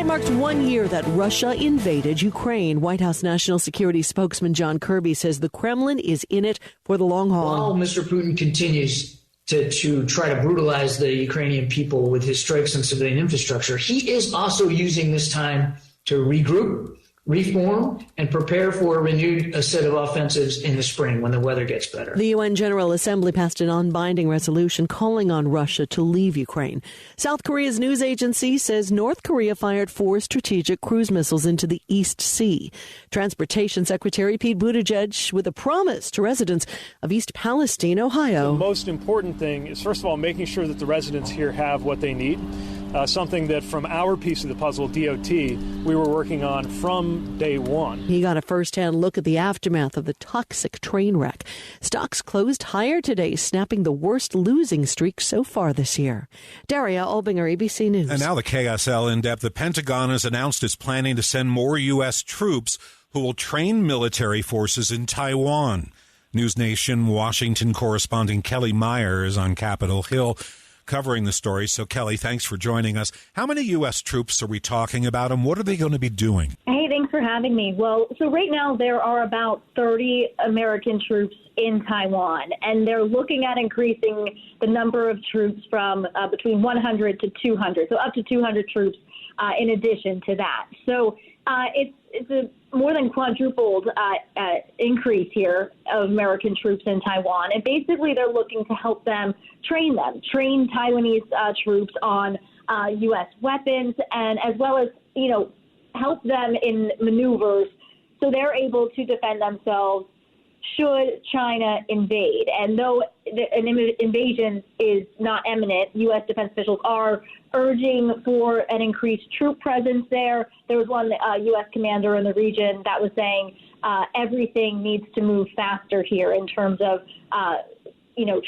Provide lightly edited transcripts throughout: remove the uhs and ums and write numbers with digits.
Tonight marks 1 year that Russia invaded Ukraine. White House National Security spokesman John Kirby says the Kremlin is in it for the long haul. While Mr. Putin continues to try to brutalize the Ukrainian people with his strikes on civilian infrastructure, he is also using this time to regroup, reform, and prepare for a renewed set of offensives in the spring when the weather gets better. The UN General Assembly passed a non-binding resolution calling on Russia to leave Ukraine. South Korea's news agency says North Korea fired 4 strategic cruise missiles into the East Sea. Transportation Secretary Pete Buttigieg with a promise to residents of East Palestine, Ohio. The most important thing is, first of all, making sure that the residents here have what they need. Something that from our piece of the puzzle, DOT, we were working on from day one. He got a first-hand look at the aftermath of the toxic train wreck. Stocks closed higher today, snapping the worst losing streak so far this year. Daria Albinger, ABC News. And now the KSL in-depth. The Pentagon has announced it's planning to send more U.S. troops who will train military forces in Taiwan. News Nation Washington correspondent Kelly Meyer is on Capitol Hill covering the story. So, Kelly, thanks for joining us. How many U.S. troops are we talking about, and what are they going to be doing? Hey, thanks for having me. Well, so right now there are about 30 American troops in Taiwan, and they're looking at increasing the number of troops from between 100 to 200, so up to 200 troops in addition to that. So it's a more than quadrupled increase here of American troops in Taiwan. And basically they're looking to help them, train Taiwanese troops on U.S. weapons, and as well as, help them in maneuvers so they're able to defend themselves should China invade. And though an invasion is not imminent, U.S. defense officials are urging for an increased troop presence there. There was one U.S. commander in the region that was saying everything needs to move faster here in terms of,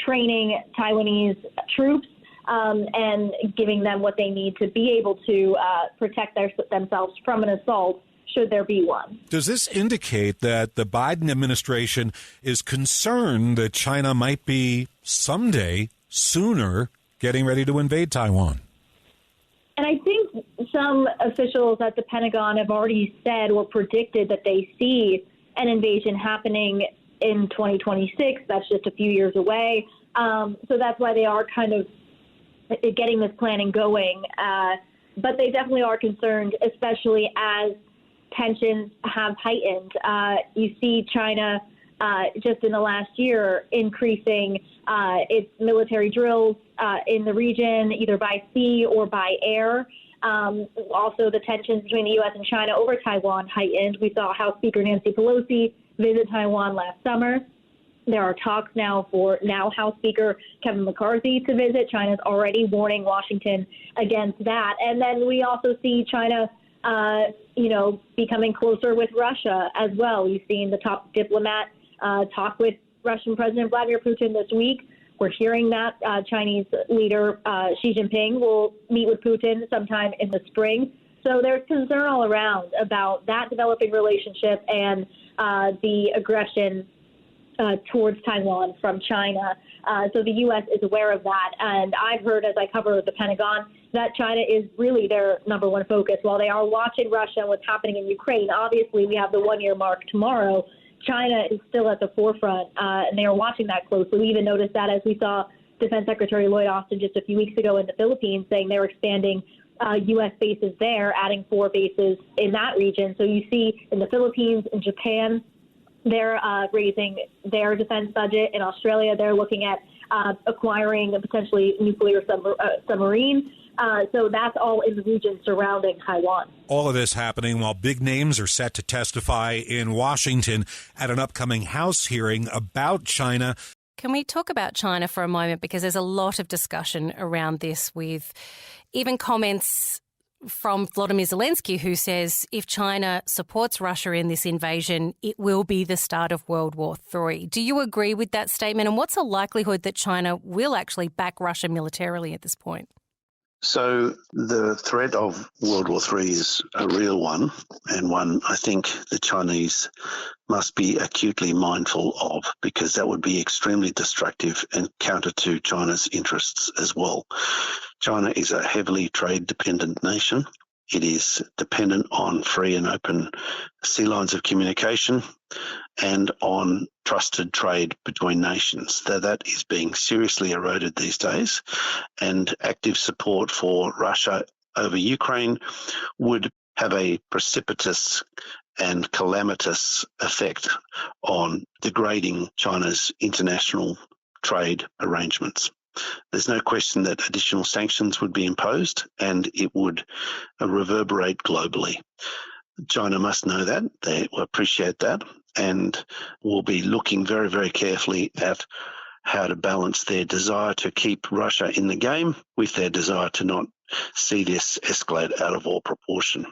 training Taiwanese troops and giving them what they need to be able to protect themselves from an assault should there be one. Does this indicate that the Biden administration is concerned that China might be someday, sooner, getting ready to invade Taiwan? And I think some officials at the Pentagon have already said or predicted that they see an invasion happening in 2026. That's just a few years away. So that's why they are kind of getting this planning going. But they definitely are concerned, especially as tensions have heightened. You see China just in the last year increasing its military drills in the region, either by sea or by air. Also, the tensions between the U.S. and China over Taiwan heightened. We saw House Speaker Nancy Pelosi visit Taiwan last summer. There are talks now for House Speaker Kevin McCarthy to visit. China's already warning Washington against that. And then we also see China becoming closer with Russia as well. We've seen the top diplomat talk with Russian President Vladimir Putin this week. We're hearing that Chinese leader Xi Jinping will meet with Putin sometime in the spring. So there's concern all around about that developing relationship and the aggression towards Taiwan from China. So the U.S. is aware of that. And I've heard, as I cover the Pentagon, that China is really their number one focus. While they are watching Russia and what's happening in Ukraine, obviously we have the one-year mark tomorrow. China is still at the forefront, and they are watching that closely. We even noticed that as we saw Defense Secretary Lloyd Austin just a few weeks ago in the Philippines saying they're expanding U.S. bases there, adding 4 bases in that region. So you see in the Philippines, in Japan, they're raising their defense budget. In Australia, they're looking at acquiring a potentially nuclear submarine. So that's all in the region surrounding Taiwan. All of this happening while big names are set to testify in Washington at an upcoming House hearing about China. Can we talk about China for a moment? Because there's a lot of discussion around this, with even comments from Volodymyr Zelensky, who says if China supports Russia in this invasion, it will be the start of World War III. Do you agree with that statement? And what's the likelihood that China will actually back Russia militarily at this point? So the threat of World War III is a real one, and one I think the Chinese must be acutely mindful of, because that would be extremely destructive and counter to China's interests as well. China is a heavily trade-dependent nation. It is dependent on free and open sea lines of communication and on trusted trade between nations. That is being seriously eroded these days, and active support for Russia over Ukraine would have a precipitous and calamitous effect on degrading China's international trade arrangements. There's no question that additional sanctions would be imposed and it would reverberate globally. China must know that, they appreciate that, and will be looking very, very carefully at how to balance their desire to keep Russia in the game with their desire to not see this escalate out of all proportion.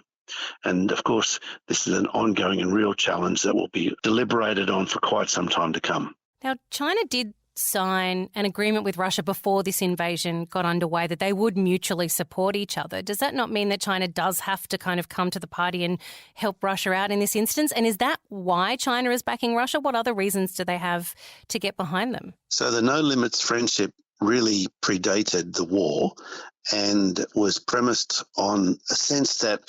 And of course, this is an ongoing and real challenge that will be deliberated on for quite some time to come. Now, China did sign an agreement with Russia before this invasion got underway that they would mutually support each other. Does that not mean that China does have to kind of come to the party and help Russia out in this instance? And is that why China is backing Russia? What other reasons do they have to get behind them? So the No Limits friendship really predated the war and was premised on a sense that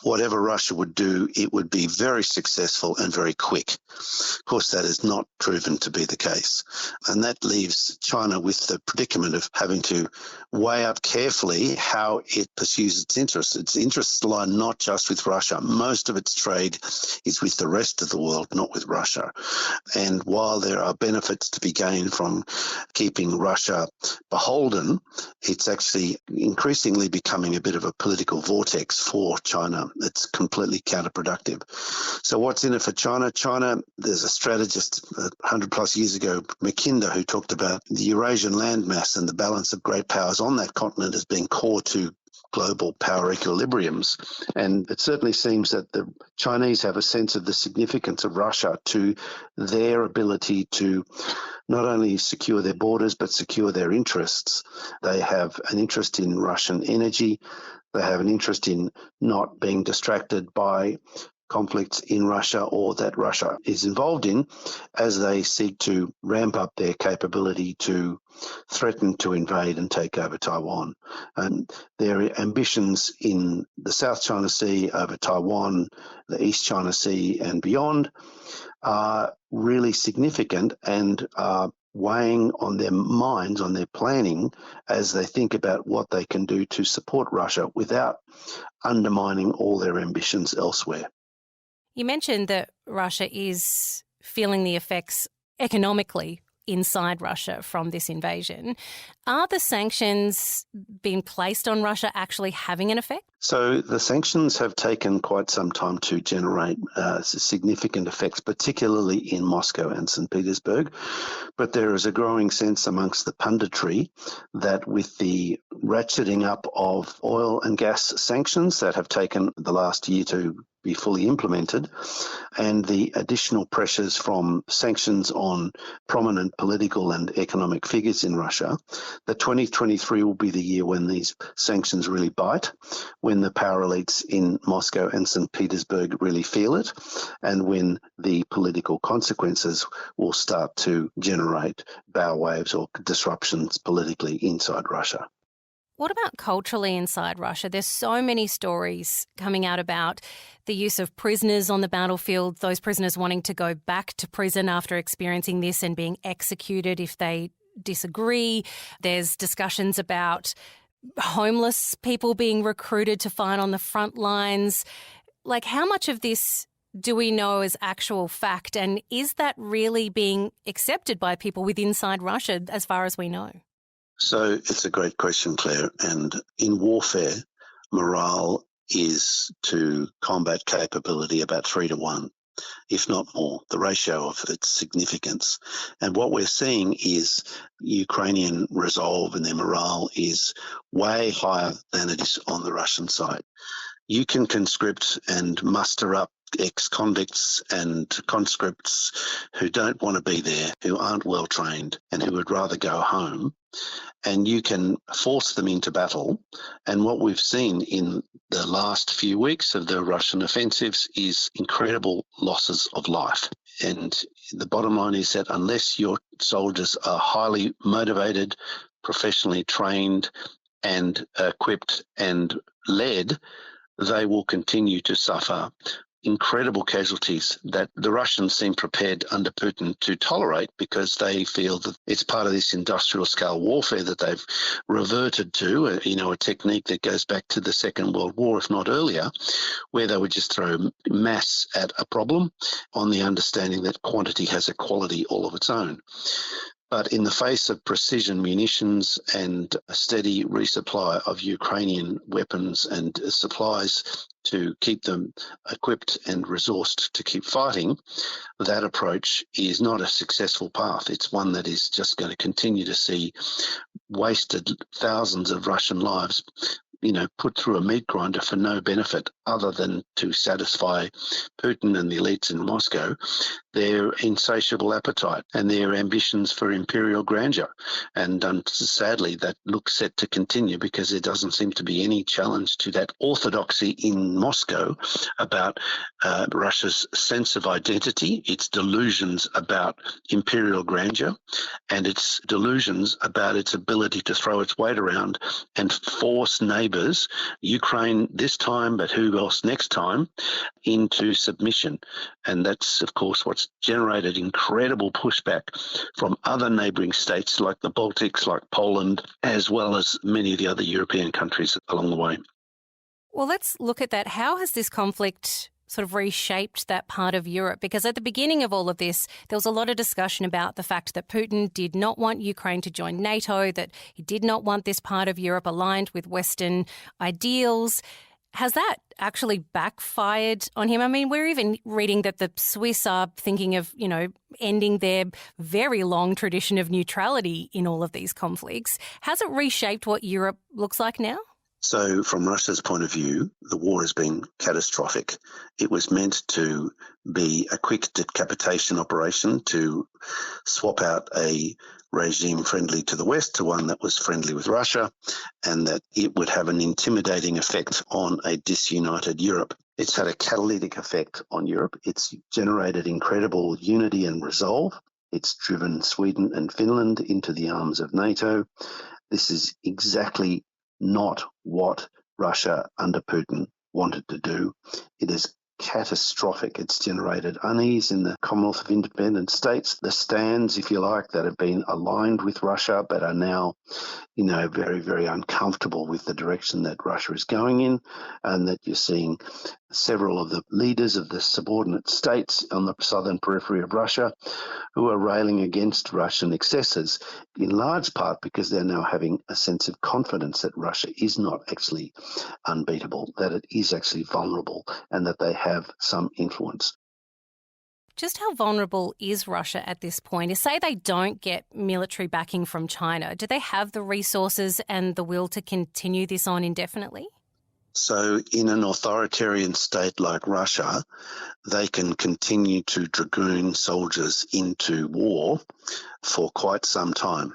whatever Russia would do, it would be very successful and very quick. Of course, that is not proven to be the case. And that leaves China with the predicament of having to weigh up carefully how it pursues its interests. Its interests lie not just with Russia. Most of its trade is with the rest of the world, not with Russia. And while there are benefits to be gained from keeping Russia beholden, it's actually increasingly becoming a bit of a political vortex for China. It's completely counterproductive. So what's in it for China? China, there's a strategist 100 plus years ago, Mackinder, who talked about the Eurasian landmass and the balance of great powers on that continent as being core to global power equilibriums. And it certainly seems that the Chinese have a sense of the significance of Russia to their ability to not only secure their borders, but secure their interests. They have an interest in Russian energy. They have an interest in not being distracted by conflicts in Russia or that Russia is involved in as they seek to ramp up their capability to threaten to invade and take over Taiwan. And their ambitions in the South China Sea, over Taiwan, the East China Sea and beyond are really significant and are weighing on their minds, on their planning, as they think about what they can do to support Russia without undermining all their ambitions elsewhere. You mentioned that Russia is feeling the effects economically inside Russia from this invasion. Are the sanctions being placed on Russia actually having an effect? So the sanctions have taken quite some time to generate significant effects, particularly in Moscow and St. Petersburg. But there is a growing sense amongst the punditry that with the ratcheting up of oil and gas sanctions that have taken the last year to be fully implemented, and the additional pressures from sanctions on prominent political and economic figures in Russia, that 2023 will be the year when these sanctions really bite, when the power elites in Moscow and St. Petersburg really feel it, and when the political consequences will start to generate bow waves or disruptions politically inside Russia. What about culturally inside Russia? There's so many stories coming out about the use of prisoners on the battlefield, those prisoners wanting to go back to prison after experiencing this and being executed if they disagree. There's discussions about homeless people being recruited to fight on the front lines. Like, how much of this do we know is actual fact? And is that really being accepted by people within inside Russia as far as we know? So it's a great question, Claire. And in warfare, morale is to combat capability about 3 to 1, if not more, the ratio of its significance. And what we're seeing is Ukrainian resolve and their morale is way higher than it is on the Russian side. You can conscript and muster up ex-convicts and conscripts who don't want to be there, who aren't well trained and who would rather go home, and you can force them into battle. And what we've seen in the last few weeks of the Russian offensives is incredible losses of life. And the bottom line is that unless your soldiers are highly motivated, professionally trained and equipped and led, they will continue to suffer incredible casualties that the Russians seem prepared under Putin to tolerate because they feel that it's part of this industrial scale warfare that they've reverted to, a technique that goes back to the Second World War, if not earlier, where they would just throw mass at a problem on the understanding that quantity has a quality all of its own. But in the face of precision munitions and a steady resupply of Ukrainian weapons and supplies to keep them equipped and resourced to keep fighting, that approach is not a successful path. It's one that is just going to continue to see wasted thousands of Russian lives put through a meat grinder for no benefit other than to satisfy Putin and the elites in Moscow, their insatiable appetite and their ambitions for imperial grandeur. And sadly, that looks set to continue because there doesn't seem to be any challenge to that orthodoxy in Moscow about Russia's sense of identity, its delusions about imperial grandeur, and its delusions about its ability to throw its weight around and force neighbours, Ukraine this time, but who else next time, into submission. And that's, of course, what's generated incredible pushback from other neighbouring states like the Baltics, like Poland, as well as many of the other European countries along the way. Well, let's look at that. How has this conflict sort of reshaped that part of Europe? Because at the beginning of all of this, there was a lot of discussion about the fact that Putin did not want Ukraine to join Nato, that he did not want this part of Europe aligned with Western ideals. Has that actually backfired on him? I mean, we're even reading that the Swiss are thinking of, ending their very long tradition of neutrality in all of these conflicts. Has it reshaped what Europe looks like now? So from Russia's point of view, the war has been catastrophic. It was meant to be a quick decapitation operation to swap out a regime friendly to the West to one that was friendly with Russia, and that it would have an intimidating effect on a disunited Europe. It's had a catalytic effect on Europe. It's generated incredible unity and resolve. It's driven Sweden and Finland into the arms of Nato. This is exactly not what Russia under Putin wanted to do. It is catastrophic. It's generated unease in the Commonwealth of Independent States. The stands, if you like, that have been aligned with Russia but are now, very, very uncomfortable with the direction that Russia is going in, and that you're seeing several of the leaders of the subordinate states on the southern periphery of Russia who are railing against Russian excesses, in large part because they're now having a sense of confidence that Russia is not actually unbeatable, that it is actually vulnerable, and that they have some influence. Just how vulnerable is Russia at this point? Say they don't get military backing from China. Do they have the resources and the will to continue this on indefinitely? So in an authoritarian state like Russia, they can continue to dragoon soldiers into war for quite some time.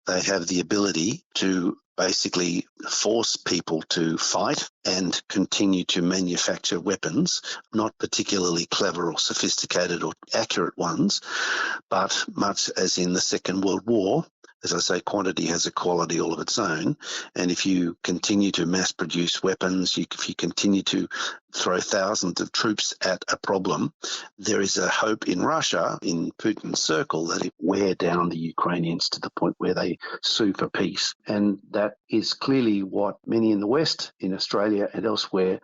They have the ability to basically force people to fight and continue to manufacture weapons, not particularly clever or sophisticated or accurate ones, but much as in the Second World War, as I say, quantity has a quality all of its own. And if you continue to mass produce weapons, if you continue to throw thousands of troops at a problem, there is a hope in Russia, in Putin's circle, that it wear down the Ukrainians to the point where they sue for peace. And that is clearly what many in the West, in Australia and elsewhere,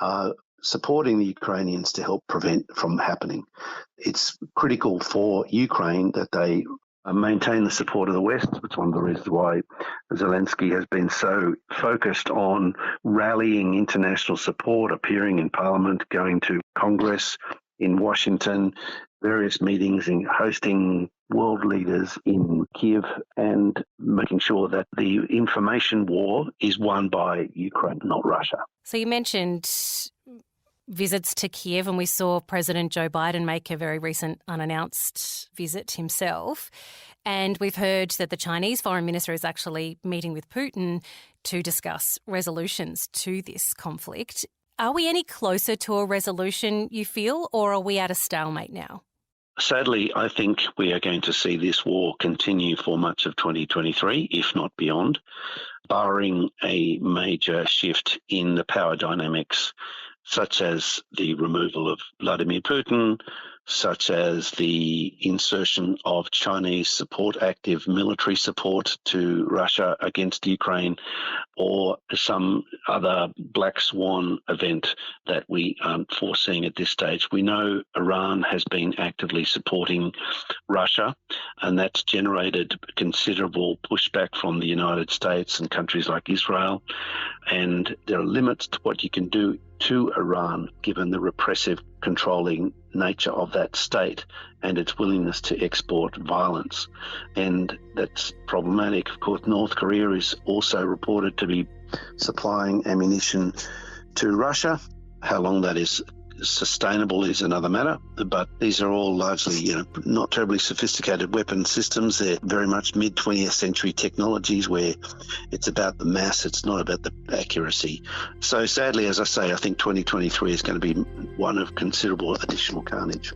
are supporting the Ukrainians to help prevent from happening. It's critical for Ukraine that they maintain the support of the West. It's one of the reasons why Zelensky has been so focused on rallying international support, appearing in Parliament, going to Congress in Washington, various meetings, and hosting world leaders in Kiev, and making sure that the information war is won by Ukraine, not Russia. So you mentioned visits to Kiev, and we saw President Joe Biden make a very recent unannounced visit himself. And we've heard that the Chinese foreign minister is actually meeting with Putin to discuss resolutions to this conflict. Are we any closer to a resolution, you feel, or are we at a stalemate now? Sadly, I think we are going to see this war continue for much of 2023, if not beyond, barring a major shift in the power dynamics, such as the removal of Vladimir Putin, such as the insertion of Chinese support, active military support to Russia against Ukraine, or some other black swan event that we aren't foreseeing at this stage. We know Iran has been actively supporting Russia, and that's generated considerable pushback from the United States and countries like Israel. And there are limits to what you can do to Iran, given the repressive, controlling nature of that state and its willingness to export violence. And that's problematic. Of course, North Korea is also reported to be supplying ammunition to Russia. How long that is sustainable is another matter, but these are all largely, not terribly sophisticated weapon systems. They're very much mid-20th century technologies where it's about the mass, it's not about the accuracy. So sadly, as I say, I think 2023 is going to be one of considerable additional carnage.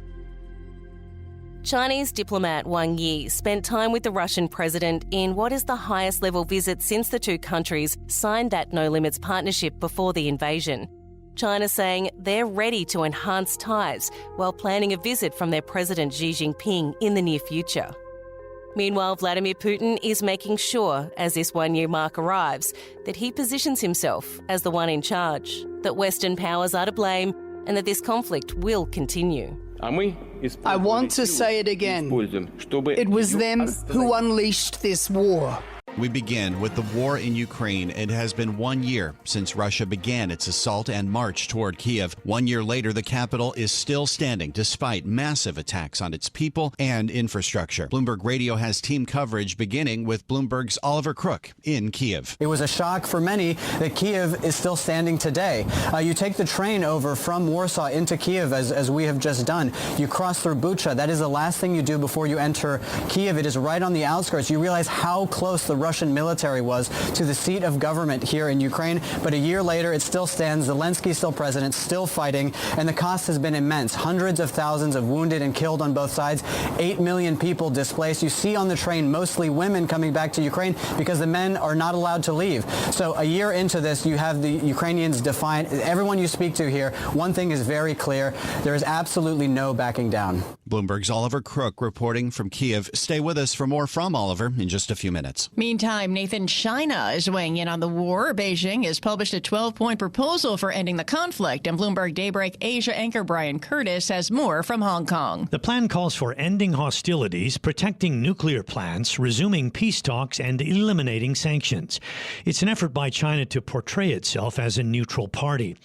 Chinese diplomat Wang Yi spent time with the Russian president in what is the highest level visit since the two countries signed that no limits partnership before the invasion. China saying they're ready to enhance ties while planning a visit from their president Xi Jinping in the near future. Meanwhile, Vladimir Putin is making sure, as this one-year mark arrives, that he positions himself as the one in charge, that Western powers are to blame and that this conflict will continue. I want to say it again. It was them who unleashed this war. We begin with the war in Ukraine. It has been 1 year since Russia began its assault and march toward Kiev. 1 year later, the capital is still standing despite massive attacks on its people and infrastructure. Bloomberg Radio has team coverage beginning with Bloomberg's Oliver Crook in Kiev. It was a shock for many that Kiev is still standing today. You take the train over from Warsaw into Kiev, as we have just done. You cross through Bucha. That is the last thing you do before you enter Kiev. It is right on the outskirts. You realize how close the Russian military was to the seat of government here in Ukraine. But a year later, it still stands. Zelensky still president, still fighting. And the cost has been immense. Hundreds of thousands of wounded and killed on both sides. 8 million people displaced. You see on the train mostly women coming back to Ukraine because the men are not allowed to leave. So a year into this, you have the Ukrainians defiant. Everyone you speak to here, one thing is very clear. There is absolutely no backing down. Bloomberg's Oliver Crook reporting from Kiev. Stay with us for more from Oliver in just a few minutes. Meantime, Nathan, China is weighing in on the war. Beijing has published a 12-point proposal for ending the conflict, and Bloomberg Daybreak Asia anchor Brian Curtis has more from Hong Kong. The plan calls for ending hostilities, protecting nuclear plants, resuming peace talks, and eliminating sanctions. It's an effort by China to portray itself as a neutral party.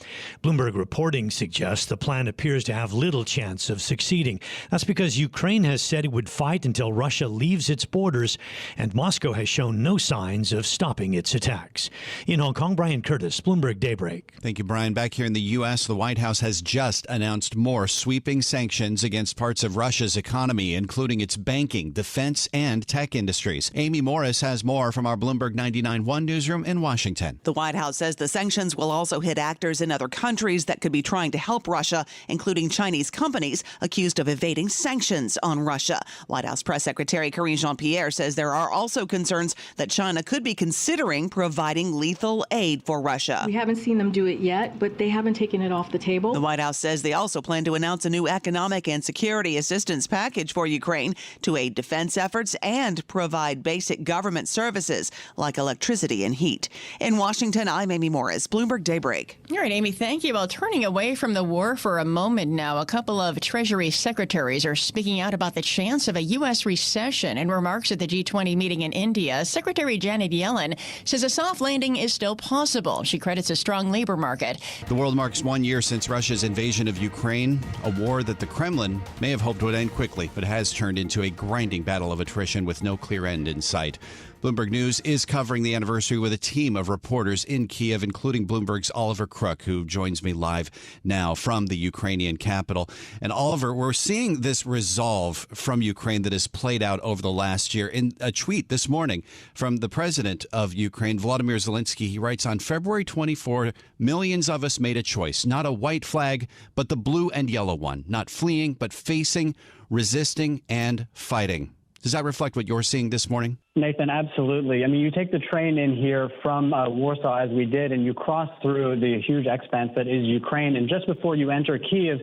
Bloomberg reporting suggests the plan appears to have little chance of succeeding. That's because Ukraine has said it would fight until Russia leaves its borders, and Moscow has shown no signs of stopping its attacks. In Hong Kong, Brian Curtis, Bloomberg Daybreak. Thank you, Brian. Back here in the U.S., the White House has just announced more sweeping sanctions against parts of Russia's economy, including its banking, defense, and tech industries. Amy Morris has more from our Bloomberg 99.1 newsroom in Washington. The White House says the sanctions will also hit actors in other countries that could be trying to help Russia, including Chinese companies accused of evading sanctions on Russia. White House Press Secretary Karine Jean-Pierre says there are also concerns that China could be considering providing lethal aid for Russia. We haven't seen them do it yet, but they haven't taken it off the table. The White House says they also plan to announce a new economic and security assistance package for Ukraine to aid defense efforts and provide basic government services like electricity and heat. In Washington, I'm Amy Morris, Bloomberg Daybreak. All right, Amy, thank you. Well, turning away from the war for a moment now, a couple of Treasury secretaries are speaking out about the chance of a U.S. recession. In remarks at the G20 meeting in India, Secretary Janet Yellen says a soft landing is still possible. She credits a strong labor market. The world marks 1 year since Russia's invasion of Ukraine, a war that the Kremlin may have hoped would end quickly, but has turned into a grinding battle of attrition with no clear end in sight. Bloomberg News is covering the anniversary with a team of reporters in Kiev, including Bloomberg's Oliver Crook, who joins me live now from the Ukrainian capital. And Oliver, we're seeing this resolve from Ukraine that has played out over the last year. In a tweet this morning from the president of Ukraine, Volodymyr Zelensky, he writes, on February 24, millions of us made a choice, not a white flag, but the blue and yellow one, not fleeing, but facing, resisting, and fighting. Does that reflect what you're seeing this morning? Nathan, absolutely. I mean, you take the train in here from Warsaw, as we did, and you cross through the huge expanse that is Ukraine. And just before you enter Kiev,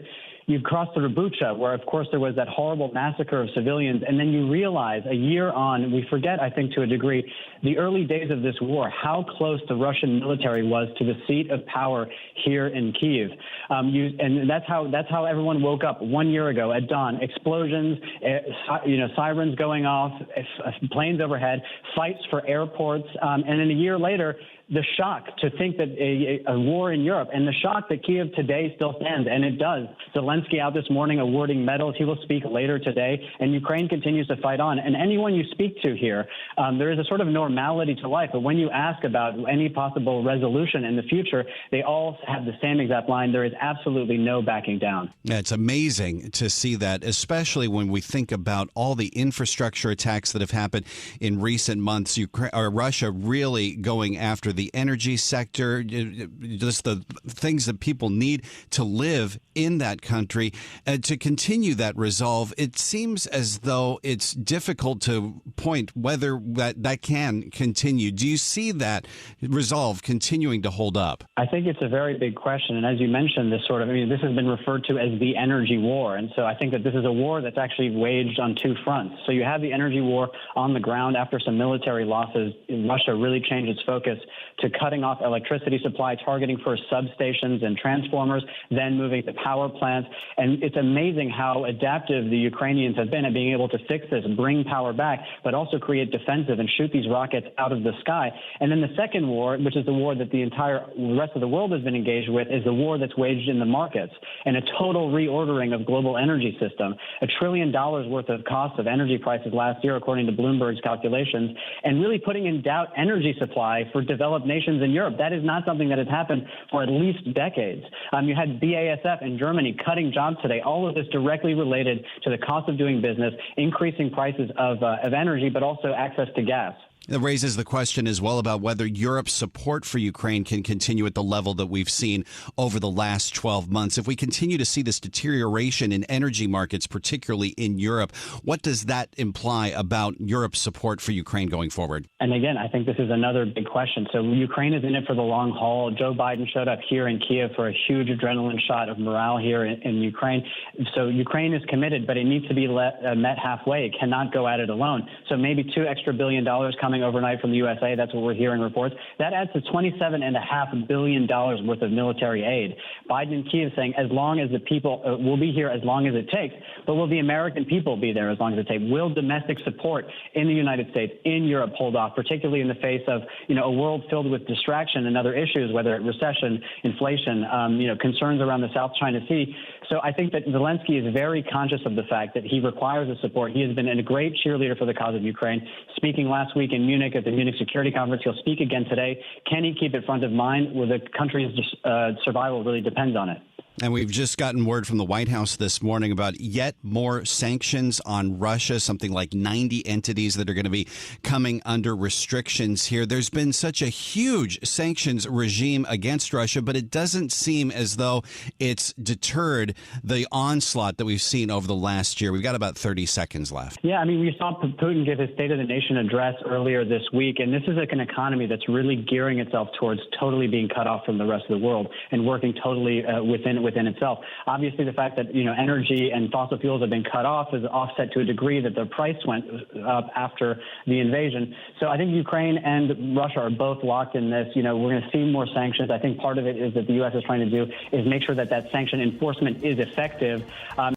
you cross through Bucha, where, of course, there was that horrible massacre of civilians. And then you realize a year on, we forget, I think, to a degree, the early days of this war, how close the Russian military was to the seat of power here in Kiev. And that's how everyone woke up 1 year ago at dawn. Explosions, sirens going off, planes overhead, fights for airports. And then a year later, the shock to think that a war in Europe, and the shock that Kiev today still stands, and it does. Zelensky out this morning awarding medals. He will speak later today, and Ukraine continues to fight on. And anyone you speak to here, there is a sort of normality to life. But when you ask about any possible resolution in the future, they all have the same exact line. There is absolutely no backing down. Yeah, it's amazing to see that, especially when we think about all the infrastructure attacks that have happened in recent months. Russia really going after the energy sector, just the things that people need to live in that country. To continue that resolve, it seems as though it's difficult to point whether that can continue. Do you see that resolve continuing to hold up? I think it's a very big question. And as you mentioned, this has been referred to as the energy war. And so I think that this is a war that's actually waged on two fronts. So you have the energy war on the ground after some military losses. Russia really changed its focus to cutting off electricity supply, targeting first substations and transformers, then moving to power plants. And it's amazing how adaptive the Ukrainians have been at being able to fix this, bring power back, but also create defensive and shoot these rockets out of the sky. And then the second war, which is the war that the entire rest of the world has been engaged with, is the war that's waged in the markets and a total reordering of global energy system. $1 trillion worth of cost of energy prices last year, according to Bloomberg's calculations, and really putting in doubt energy supply for developed nations in Europe. That is not something that has happened for at least decades. You had BASF in Germany cutting jobs today. All of this directly related to the cost of doing business, increasing prices of energy, but also access to gas. It raises the question as well about whether Europe's support for Ukraine can continue at the level that we've seen over the last 12 months. If we continue to see this deterioration in energy markets, particularly in Europe, what does that imply about Europe's support for Ukraine going forward? And again, I think this is another big question. So Ukraine is in it for the long haul. Joe Biden showed up here in Kiev for a huge adrenaline shot of morale here in Ukraine. So Ukraine is committed, but it needs to be met halfway. It cannot go at it alone. So maybe $2 extra billion coming overnight from the USA. That's what we're hearing reports. That adds to $27.5 billion worth of military aid. Biden in Kiev saying, as long as the people will be here as long as it takes, but will the American people be there as long as it takes? Will domestic support in the United States, in Europe, hold off, particularly in the face of, a world filled with distraction and other issues, whether it's recession, inflation, concerns around the South China Sea. So I think that Zelensky is very conscious of the fact that he requires the support. He has been a great cheerleader for the cause of Ukraine, speaking last week in Munich at the Munich Security Conference. He'll speak again today. Can he keep it front of mind? Well, the country's survival really depends on it. And we've just gotten word from the White House this morning about yet more sanctions on Russia, something like 90 entities that are going to be coming under restrictions here. There's been such a huge sanctions regime against Russia, but it doesn't seem as though it's deterred the onslaught that we've seen over the last year. We've got about 30 seconds left. Yeah, we saw Putin give his State of the Nation address earlier this week, and this is an economy that's really gearing itself towards totally being cut off from the rest of the world and working totally within itself. Obviously, the fact that energy and fossil fuels have been cut off is offset to a degree that the price went up after the invasion. So I think Ukraine and Russia are both locked in this. We're going to see more sanctions. I think part of it is that the U.S. is trying to do is make sure that sanction enforcement is effective.